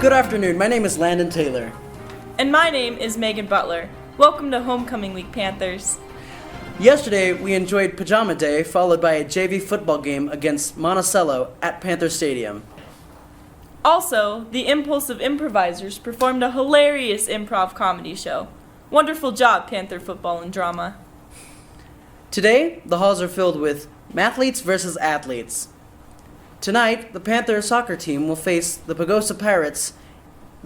Good afternoon, my name is Landon Taylor. And my name is Megan Butler. Welcome to Homecoming Week, Panthers. Yesterday, we enjoyed Pajama Day, followed by a JV football game against Monticello at Panther Stadium. Also, the Impulsive Improvisers performed a hilarious improv comedy show. Wonderful job, Panther football and drama. Today, the halls are filled with mathletes versus athletes. Tonight, the Panther soccer team will face the Pagosa Pirates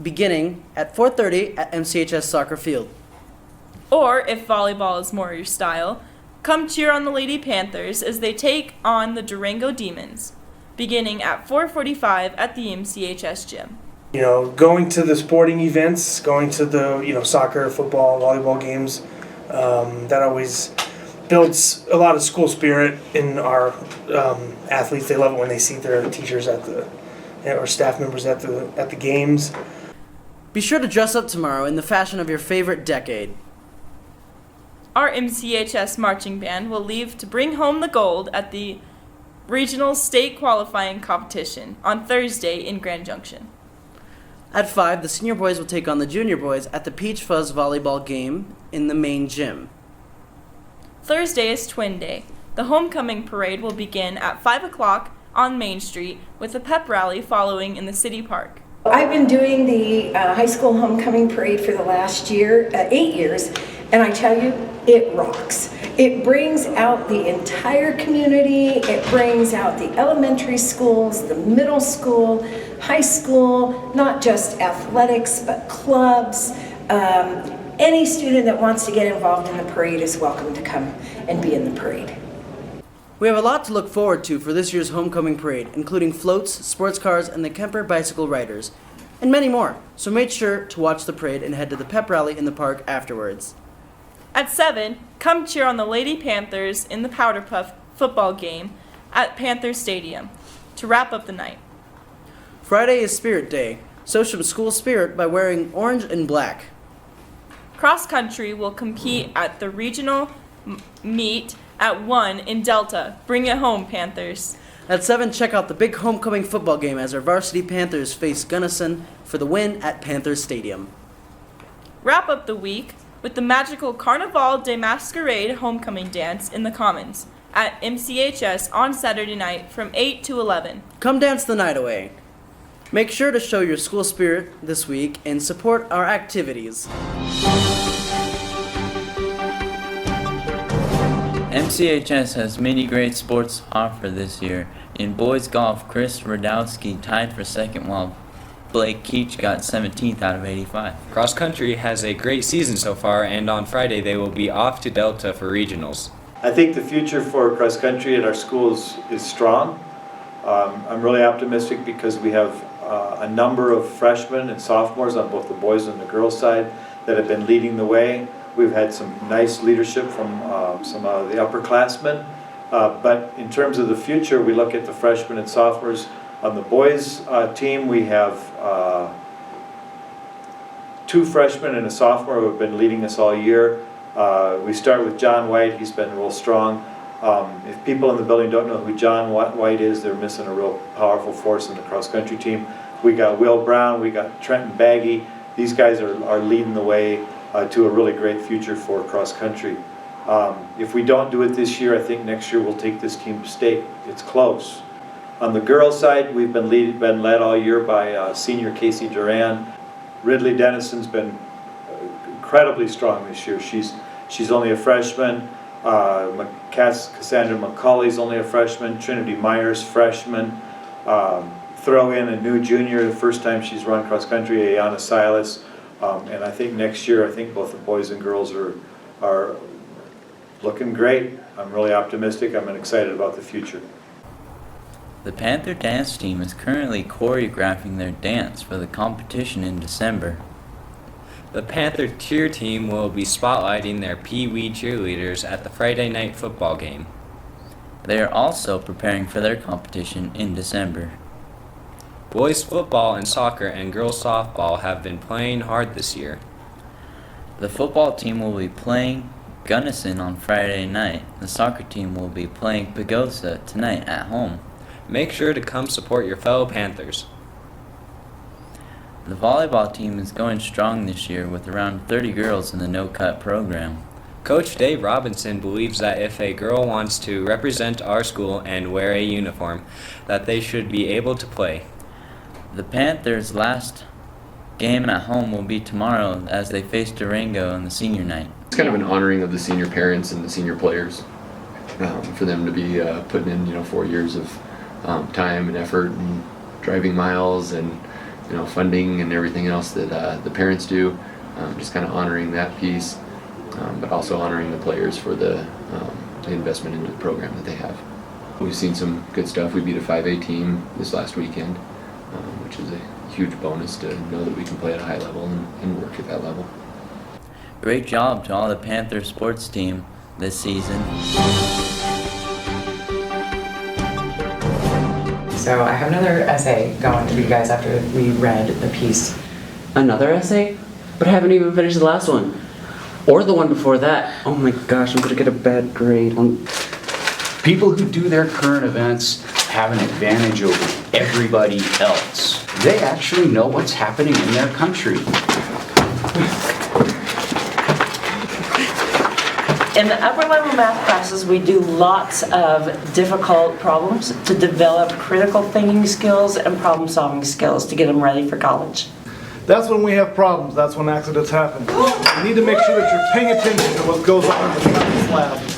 beginning at 4:30 at MCHS Soccer Field. Or, if volleyball is more your style, come cheer on the Lady Panthers as they take on the Durango Demons, beginning at 4:45 at the MCHS gym. Going to the sporting events, going to the, soccer, football, volleyball games, that always builds a lot of school spirit in our athletes. They love it when they see their teachers or staff members at the games. Be sure to dress up tomorrow in the fashion of your favorite decade. Our MCHS marching band will leave to bring home the gold at the regional state qualifying competition on Thursday in Grand Junction. At 5, the senior boys will take on the junior boys at the Peach Fuzz volleyball game in the main gym. Thursday is Twin Day. The homecoming parade will begin at 5 o'clock on Main Street with a pep rally following in the city park. I've been doing the high school homecoming parade for the last 8 years, and I tell you, it rocks. It brings out the entire community. It brings out the elementary schools, the middle school, high school, not just athletics, but clubs. Any student that wants to get involved in the parade is welcome to come and be in the parade. We have a lot to look forward to for this year's homecoming parade, including floats, sports cars, and the Kemper bicycle riders, and many more. So make sure to watch the parade and head to the pep rally in the park afterwards. At 7, come cheer on the Lady Panthers in the Powder Puff football game at Panther Stadium to wrap up the night. Friday is Spirit Day, so show school spirit by wearing orange and black. Cross country will compete at the regional meet at 1 in Delta. Bring it home, Panthers. At 7, check out the big homecoming football game as our varsity Panthers face Gunnison for the win at Panther Stadium. Wrap up the week with the magical Carnaval de Masquerade homecoming dance in the Commons at MCHS on Saturday night from 8 to 11. Come dance the night away. Make sure to show your school spirit this week and support our activities. MCHS has many great sports to offer this year. In boys golf, Chris Radowski tied for second while Blake Keach got 17th out of 85. Cross country has a great season so far, and on Friday they will be off to Delta for regionals. I think the future for cross country at our schools is strong. I'm really optimistic because we have a number of freshmen and sophomores on both the boys and the girls side that have been leading the way. We've had some nice leadership from some of the upperclassmen. But in terms of the future, we look at the freshmen and sophomores. On the boys team, we have 2 freshmen and a sophomore who have been leading us all year. We start with John White. He's been real strong. If people in the building don't know who John White is, they're missing a real powerful force in the cross-country team. We got Will Brown, we got Trenton Baggy. These guys are leading the way to a really great future for cross-country. If we don't do it this year, I think next year we'll take this team to state. It's close. On the girls' side, we've been led all year by senior Casey Duran. Ridley Dennison's been incredibly strong this year. She's only a freshman. Cassandra McCauley's only a freshman. Trinity Myers, freshman. Throw in a new junior, the first time she's run cross country, Ayana Silas. And I think next year, both the boys and girls are looking great. I'm really optimistic. I'm excited about the future. The Panther dance team is currently choreographing their dance for the competition in December. The Panther cheer team will be spotlighting their Pee Wee cheerleaders at the Friday night football game. They are also preparing for their competition in December. Boys football and soccer and girls softball have been playing hard this year. The football team will be playing Gunnison on Friday night. The soccer team will be playing Pagosa tonight at home. Make sure to come support your fellow Panthers. The volleyball team is going strong this year with around 30 girls in the no-cut program. Coach Dave Robinson believes that if a girl wants to represent our school and wear a uniform, that they should be able to play. The Panthers' last game at home will be tomorrow as they face Durango on the senior night. It's kind of an honoring of the senior parents and the senior players for them to be putting in 4 years of time and effort and driving miles and funding and everything else that the parents do. Just kind of honoring that piece, but also honoring the players for the investment into the program that they have. We've seen some good stuff. We beat a 5A team this last weekend, which is a huge bonus to know that we can play at a high level and work at that level. Great job to all the Panther sports team this season. So I have another essay going to you guys after we read the piece. Another essay? But I haven't even finished the last one. Or the one before that. Oh my gosh, I'm gonna get a bad grade. People who do their current events have an advantage over everybody else. They actually know what's happening in their country. In the upper level math classes, we do lots of difficult problems to develop critical thinking skills and problem solving skills to get them ready for college. That's when we have problems. That's when accidents happen. You need to make sure that you're paying attention to what goes on in the science lab.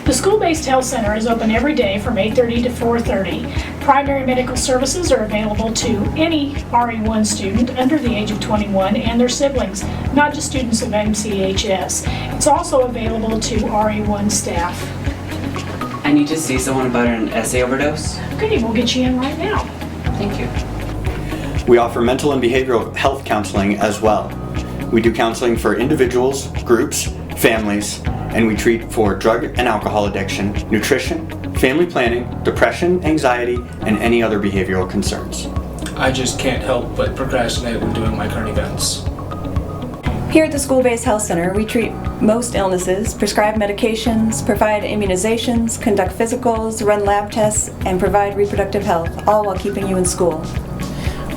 The school-based health center is open every day from 8:30 to 4:30. Primary medical services are available to any RE1 student under the age of 21 and their siblings, not just students of MCHS. It's also available to RE1 staff. I need to see someone about an essay overdose. Okay, we'll get you in right now. Thank you. We offer mental and behavioral health counseling as well. We do counseling for individuals, groups, families, and we treat for drug and alcohol addiction, nutrition, family planning, depression, anxiety, and any other behavioral concerns. I just can't help but procrastinate when doing my current events. Here at the School-Based Health Center, we treat most illnesses, prescribe medications, provide immunizations, conduct physicals, run lab tests, and provide reproductive health, all while keeping you in school.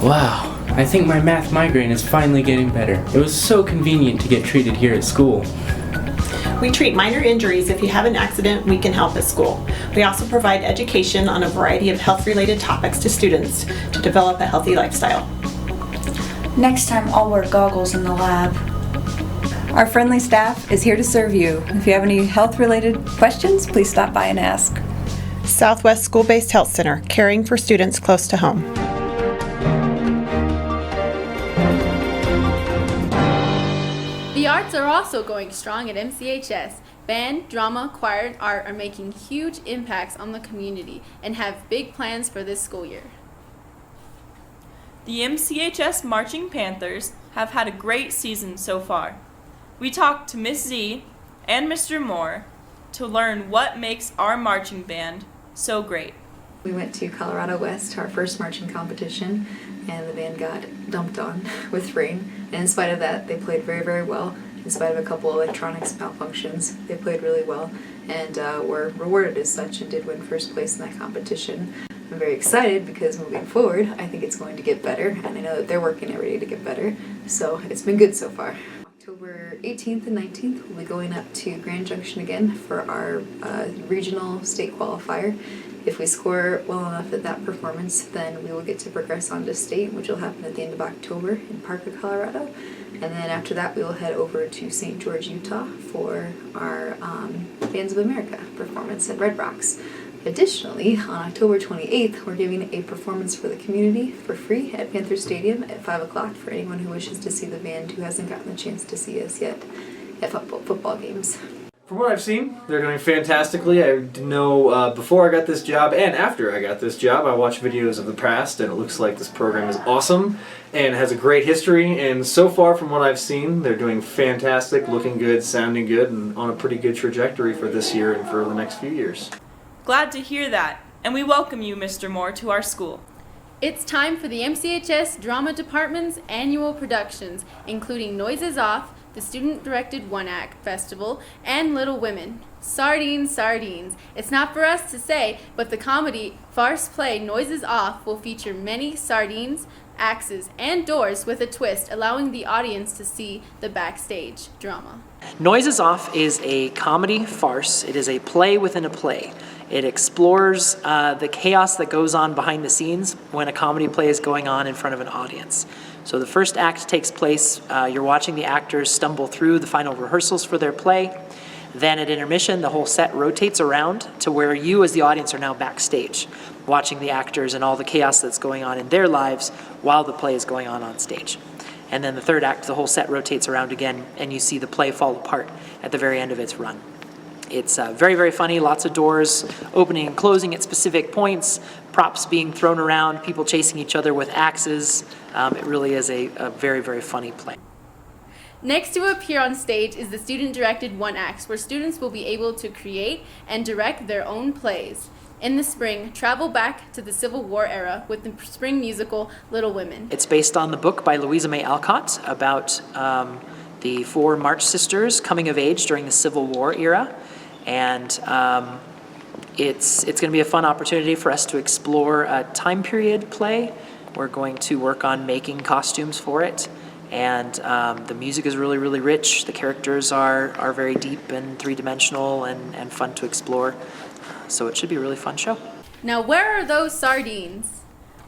Wow, I think my math migraine is finally getting better. It was so convenient to get treated here at school. We treat minor injuries. If you have an accident, we can help at school. We also provide education on a variety of health-related topics to students to develop a healthy lifestyle. Next time, I'll wear goggles in the lab. Our friendly staff is here to serve you. If you have any health-related questions, please stop by and ask. Southwest School-Based Health Center, caring for students close to home. The arts are also going strong at MCHS. Band, drama, choir, and art are making huge impacts on the community and have big plans for this school year. The MCHS Marching Panthers have had a great season so far. We talked to Miss Z and Mr. Moore to learn what makes our marching band so great. We went to Colorado West, our first marching competition, and the band got dumped on with rain. And in spite of that, they played very, very well. In spite of a couple electronics malfunctions, they played really well and were rewarded as such and did win first place in that competition. I'm very excited because moving forward, I think it's going to get better, and I know that they're working every day to get better. So it's been good so far. October 18th and 19th, we'll be going up to Grand Junction again for our regional state qualifier. If we score well enough at that performance, then we will get to progress on to state, which will happen at the end of October in Parker, Colorado. And then after that, we will head over to St. George, Utah for our Bands of America performance at Red Rocks. Additionally, on October 28th, we're giving a performance for the community for free at Panther Stadium at 5 o'clock for anyone who wishes to see the band who hasn't gotten the chance to see us yet at football games. From what I've seen, they're doing fantastically. I know before I got this job and after I got this job, I watched videos of the past, and it looks like this program is awesome and has a great history. And so far, from what I've seen, they're doing fantastic, looking good, sounding good, and on a pretty good trajectory for this year and for the next few years. Glad to hear that, and we welcome you, Mr. Moore, to our school. It's time for the MCHS Drama Department's annual productions, including Noises Off, the student-directed one-act festival, and Little Women. Sardines, sardines. It's not for us to say, but the comedy farce play Noises Off will feature many sardines, axes, and doors with a twist, allowing the audience to see the backstage drama. Noises Off is a comedy farce. It is a play within a play. It explores the chaos that goes on behind the scenes when a comedy play is going on in front of an audience. So the first act takes place, you're watching the actors stumble through the final rehearsals for their play. Then at intermission, the whole set rotates around to where you as the audience are now backstage, watching the actors and all the chaos that's going on in their lives while the play is going on stage. And then the third act, the whole set rotates around again, and you see the play fall apart at the very end of its run. It's very, very funny, lots of doors opening and closing at specific points, props being thrown around, people chasing each other with axes. It really is a very, very funny play. Next to appear on stage is the student-directed one-act, where students will be able to create and direct their own plays. In the spring, travel back to the Civil War era with the spring musical Little Women. It's based on the book by Louisa May Alcott about the 4 March sisters coming of age during the Civil War era. And it's going to be a fun opportunity for us to explore a time period play. We're going to work on making costumes for it. And the music is really, really rich. The characters are very deep and three-dimensional and fun to explore. So it should be a really fun show. Now, where are those sardines?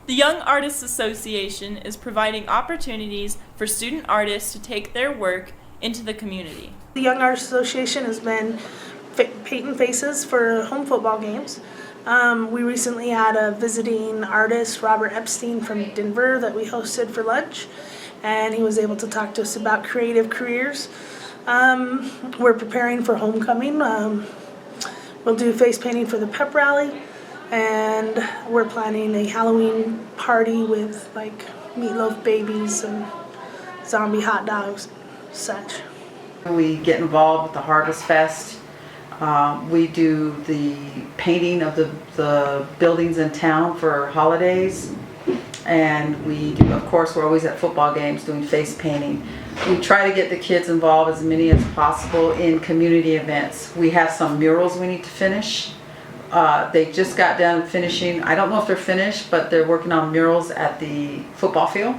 The Young Artists Association is providing opportunities for student artists to take their work into the community. The Young Artists Association has been painting faces for home football games. We recently had a visiting artist, Robert Epstein from Denver, that we hosted for lunch, and he was able to talk to us about creative careers. We're preparing for homecoming. We'll do face painting for the pep rally, and we're planning a Halloween party with like meatloaf babies and zombie hot dogs, such. We get involved with the Harvest Fest. We do the painting of the buildings in town for holidays. And we do, of course, we're always at football games doing face painting. We try to get the kids involved as many as possible in community events. We have some murals we need to finish. They just got done finishing, I don't know if they're finished, but they're working on murals at the football field.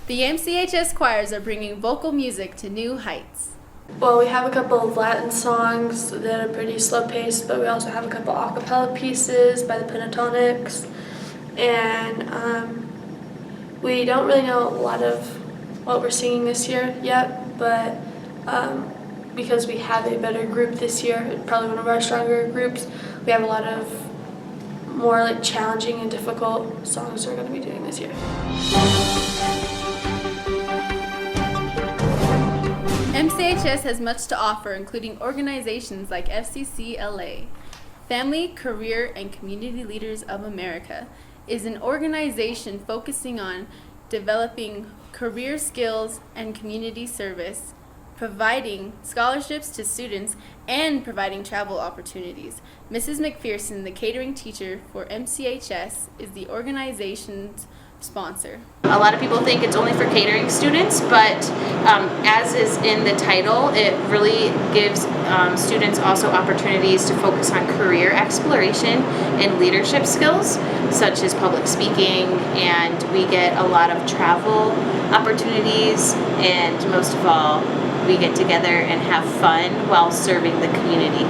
The MCHS choirs are bringing vocal music to new heights. Well, we have a couple of Latin songs that are pretty slow paced, but we also have a couple a cappella pieces by the Pentatonics. And we don't really know a lot of what we're singing this year yet, but because we have a better group this year, probably one of our stronger groups, we have a lot of more like challenging and difficult songs we're going to be doing this year. MCHS has much to offer, including organizations like FCCLA. Family, Career, and Community Leaders of America is an organization focusing on developing career skills and community service, providing scholarships to students, and providing travel opportunities. Mrs. McPherson, the catering teacher for MCHS, is the organization's sponsor. A lot of people think it's only for catering students, but as is in the title, it really gives students also opportunities to focus on career exploration and leadership skills, such as public speaking, and we get a lot of travel opportunities, and most of all, we get together and have fun while serving the community.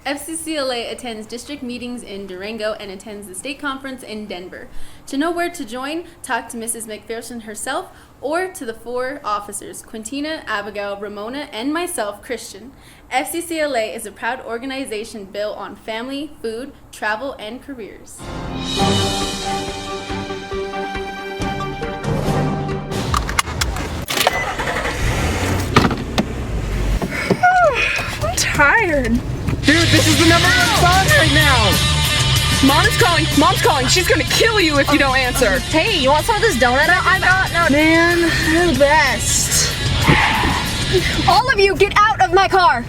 FCCLA attends district meetings in Durango and attends the state conference in Denver. To know where to join, talk to Mrs. McPherson herself or to the 4 officers, Quintina, Abigail, Ramona, and myself, Christian. FCCLA is a proud organization built on family, food, travel, and careers. I'm tired. Dude, this is the #1 song right now. Mom is calling. Mom's calling. She's gonna kill you if you don't answer. Hey, you want some of this donut I got? No. Man, you're the best. All of you, get out of my car.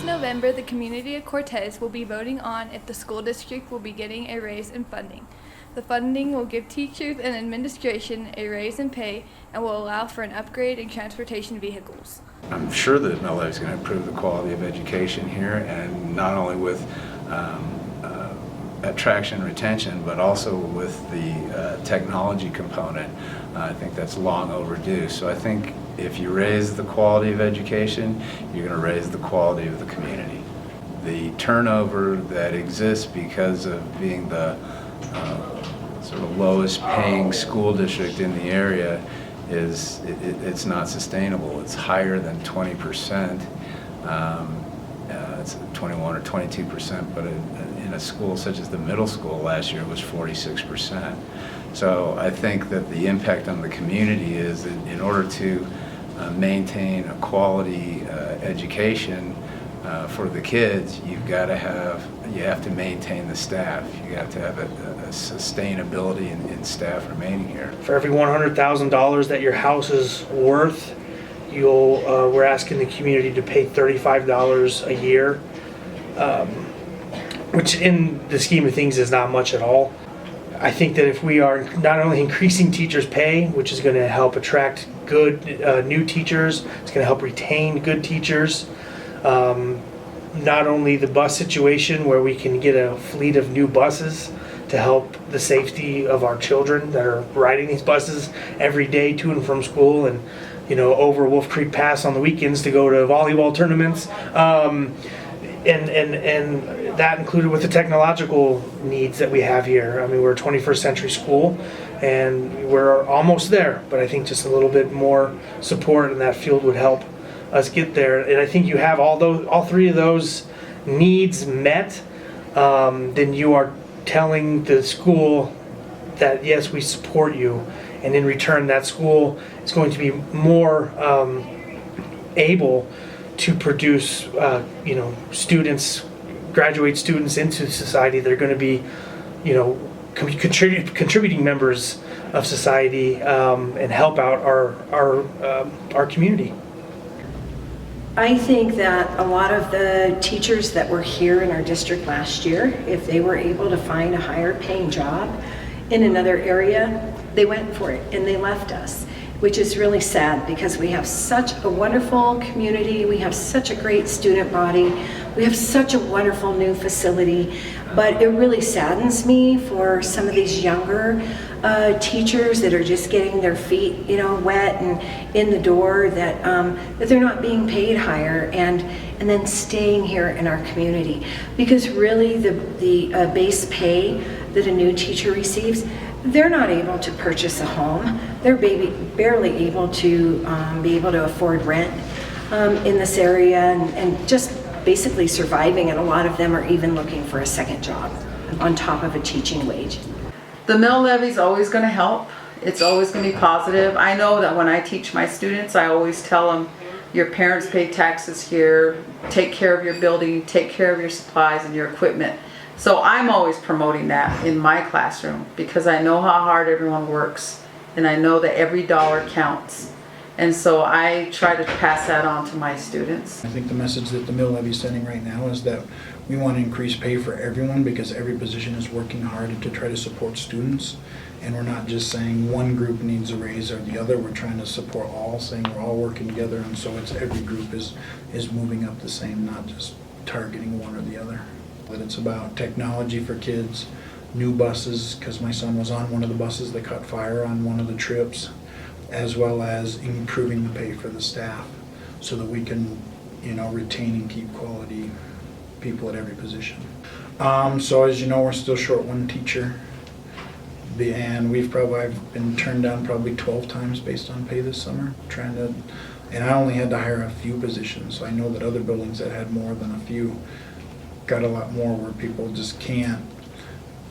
November, the community of Cortez will be voting on if the school district will be getting a raise in funding. The funding will give teachers and administration a raise in pay and will allow for an upgrade in transportation vehicles. I'm sure that mill levy is going to improve the quality of education here, and not only with attraction and retention, but also with the technology component. I think that's long overdue. So I think if you raise the quality of education, you're going to raise the quality of the community. The turnover that exists because of being the sort of lowest paying school district in the area is it's not sustainable. It's higher than 20%. It's 21 or 22%, but in a school such as the middle school last year it was 46%. So I think that the impact on the community is that in order to maintain a quality education for the kids, you have to maintain the staff. You have to have a sustainability in staff remaining here. For every $100,000 that your house is worth, we're asking the community to pay $35 a year, which in the scheme of things is not much at all. I think that if we are not only increasing teachers' pay, which is going to help attract good new teachers, it's going to help retain good teachers. Not only the bus situation where we can get a fleet of new buses to help the safety of our children that are riding these buses every day to and from school, and over Wolf Creek Pass on the weekends to go to volleyball tournaments, and that included with the technological needs that we have here. I mean, we're a 21st century school and we're almost there, but I think just a little bit more support in that field would help us get there. And I think you have all three of those needs met, then you are telling the school that yes, we support you, and in return that school is going to be more able to produce students, graduate students into society that are going to be contributing members of society and help out our community. I think that a lot of the teachers that were here in our district last year, if they were able to find a higher paying job in another area, they went for it and they left us, which is really sad because we have such a wonderful community, we have such a great student body, we have such a wonderful new facility, but it really saddens me for some of these younger teachers that are just getting their feet wet and in the door, that they're not being paid higher and then staying here in our community, because really the base pay that a new teacher receives, they're not able to purchase a home. They're barely able to afford rent in this area, and just basically surviving, and a lot of them are even looking for a second job on top of a teaching wage. The mill levy is always going to help. It's always going to be positive. I know that when I teach my students, I always tell them, your parents pay taxes here, take care of your building, take care of your supplies and your equipment. So I'm always promoting that in my classroom because I know how hard everyone works and I know that every dollar counts. And so I try to pass that on to my students. I think the message that the mill levy is sending right now is that we want to increase pay for everyone because every position is working hard to try to support students. And we're not just saying one group needs a raise or the other. We're trying to support all, saying we're all working together. And so it's every group is moving up the same, not just targeting one or the other. That it's about technology for kids, new buses, because my son was on one of the buses that caught fire on one of the trips, as well as improving the pay for the staff so that we can, retain and keep quality people at every position. So as you know, we're still short one teacher, and I've been turned down probably 12 times based on pay this summer, and I only had to hire a few positions. So I know that other buildings that had more than a few got a lot more, where people just can't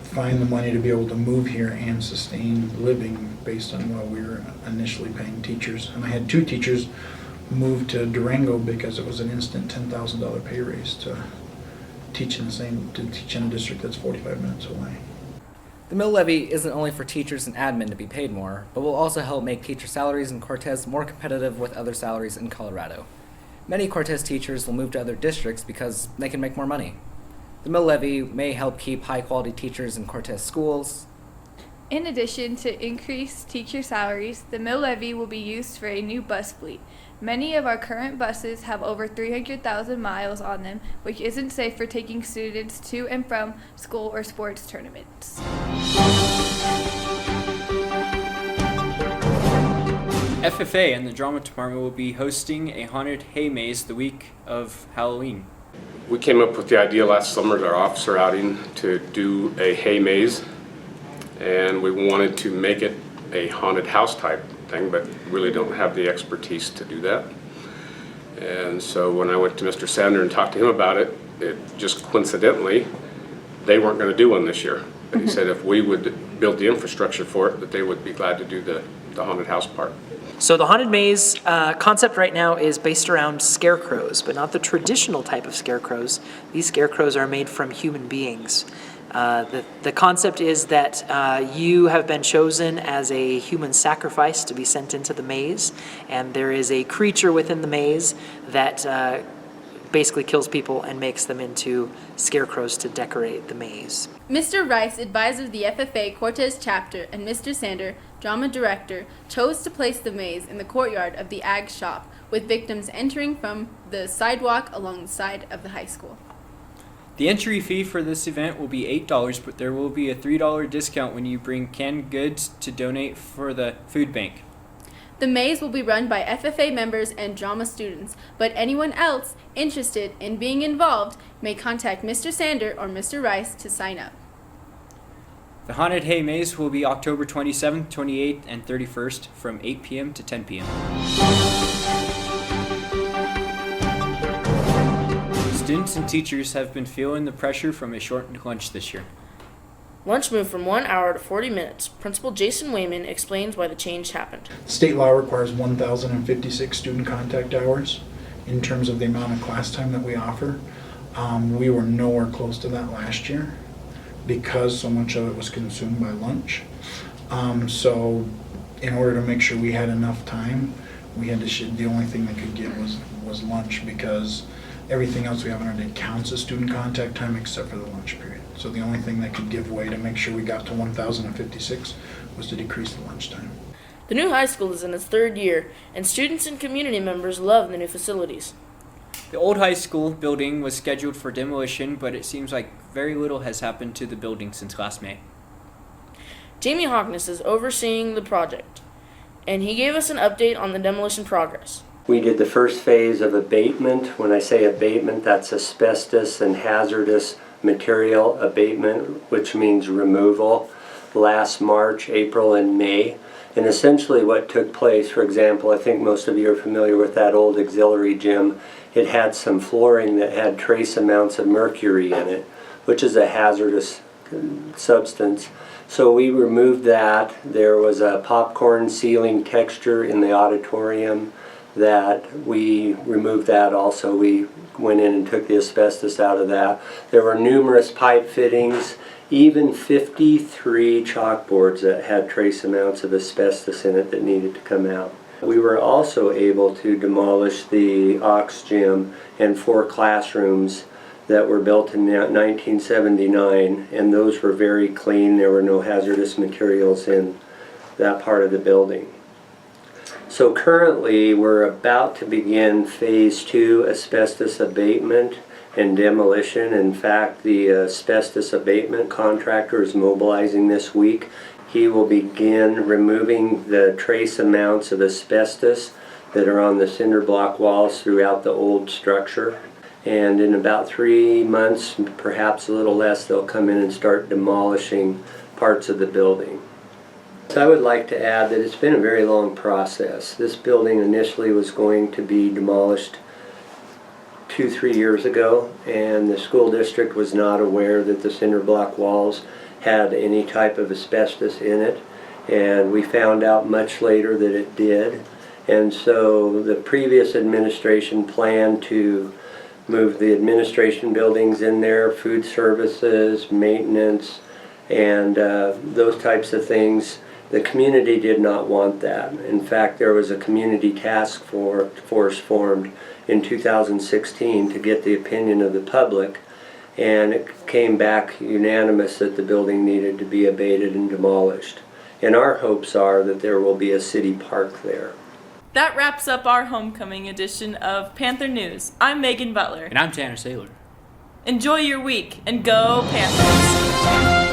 find the money to be able to move here and sustain living based on what we were initially paying teachers. And I had 2 teachers move to Durango because it was an instant $10,000 pay raise to teach in a district that's 45 minutes away. The mill levy isn't only for teachers and admin to be paid more, but will also help make teacher salaries in Cortez more competitive with other salaries in Colorado. Many Cortez teachers will move to other districts because they can make more money. The mill levy may help keep high-quality teachers in Cortez schools. In addition to increased teacher salaries, the mill levy will be used for a new bus fleet. Many of our current buses have over 300,000 miles on them, which isn't safe for taking students to and from school or sports tournaments. FFA and the drama department will be hosting a haunted hay maze the week of Halloween. We came up with the idea last summer at our officer outing to do a hay maze, and we wanted to make it a haunted house type thing, but really don't have the expertise to do that. And so when I went to Mr. Sander and talked to him about it, it just coincidentally, they weren't going to do one this year. But he said if we would build the infrastructure for it, that they would be glad to do the haunted house part. So the haunted maze concept right now is based around scarecrows, but not the traditional type of scarecrows. These scarecrows are made from human beings. The concept is that you have been chosen as a human sacrifice to be sent into the maze, and there is a creature within the maze that basically kills people and makes them into scarecrows to decorate the maze. Mr. Rice, advisor of the FFA Cortez chapter, and Mr. Sander, drama director, chose to place the maze in the courtyard of the Ag shop, with victims entering from the sidewalk along the side of the high school. The entry fee for this event will be $8, but there will be a $3 discount when you bring canned goods to donate for the food bank. The maze will be run by FFA members and drama students, but anyone else interested in being involved may contact Mr. Sander or Mr. Rice to sign up. The haunted hay maze will be October 27th, 28th, and 31st from 8 p.m. to 10 p.m. Students and teachers have been feeling the pressure from a shortened lunch this year. Lunch moved from 1 hour to 40 minutes. Principal Jason Wayman explains why the change happened. State law requires 1,056 student contact hours in terms of the amount of class time that we offer. We were nowhere close to that last year because so much of it was consumed by lunch. So in order to make sure we had enough time, we had to the only thing that could get was lunch, because everything else we have in our day counts as student contact time except for the lunch period. So the only thing that could give way to make sure we got to 1,056 was to decrease the lunch time. The new high school is in its third year, and students and community members love the new facilities. The old high school building was scheduled for demolition, but it seems like very little has happened to the building since last May. Jamie Hockness is overseeing the project, and he gave us an update on the demolition progress. We did the first phase of abatement. When I say abatement, that's asbestos and hazardous material abatement, which means removal, last March, April, and May. And essentially what took place, for example, I think most of you are familiar with that old auxiliary gym. It had some flooring that had trace amounts of mercury in it, which is a hazardous substance. So we removed that. There was a popcorn ceiling texture in the auditorium that we removed that also. We went in and took the asbestos out of that. There were numerous pipe fittings, even 53 chalkboards that had trace amounts of asbestos in it that needed to come out. We were also able to demolish the Aux gym and 4 classrooms that were built in 1979, and those were very clean. There were no hazardous materials in that part of the building. So currently we're about to begin phase 2 asbestos abatement and demolition. In fact, the asbestos abatement contractor is mobilizing this week. He will begin removing the trace amounts of asbestos that are on the cinder block walls throughout the old structure. And in about 3 months, perhaps a little less, they'll come in and start demolishing parts of the building. So I would like to add that it's been a very long process. This building initially was going to be demolished 2-3 years ago, and the school district was not aware that the cinder block walls had any type of asbestos in it, and we found out much later that it did. And so the previous administration planned to move the administration buildings in there, food services, maintenance, and those types of things. The community did not want that. In fact, there was a community task force formed in 2016 to get the opinion of the public, and it came back unanimous that the building needed to be abated and demolished. And our hopes are that there will be a city park there. That wraps up our homecoming edition of Panther News. I'm Megan Butler. And I'm Tanner Saylor. Enjoy your week and go Panthers!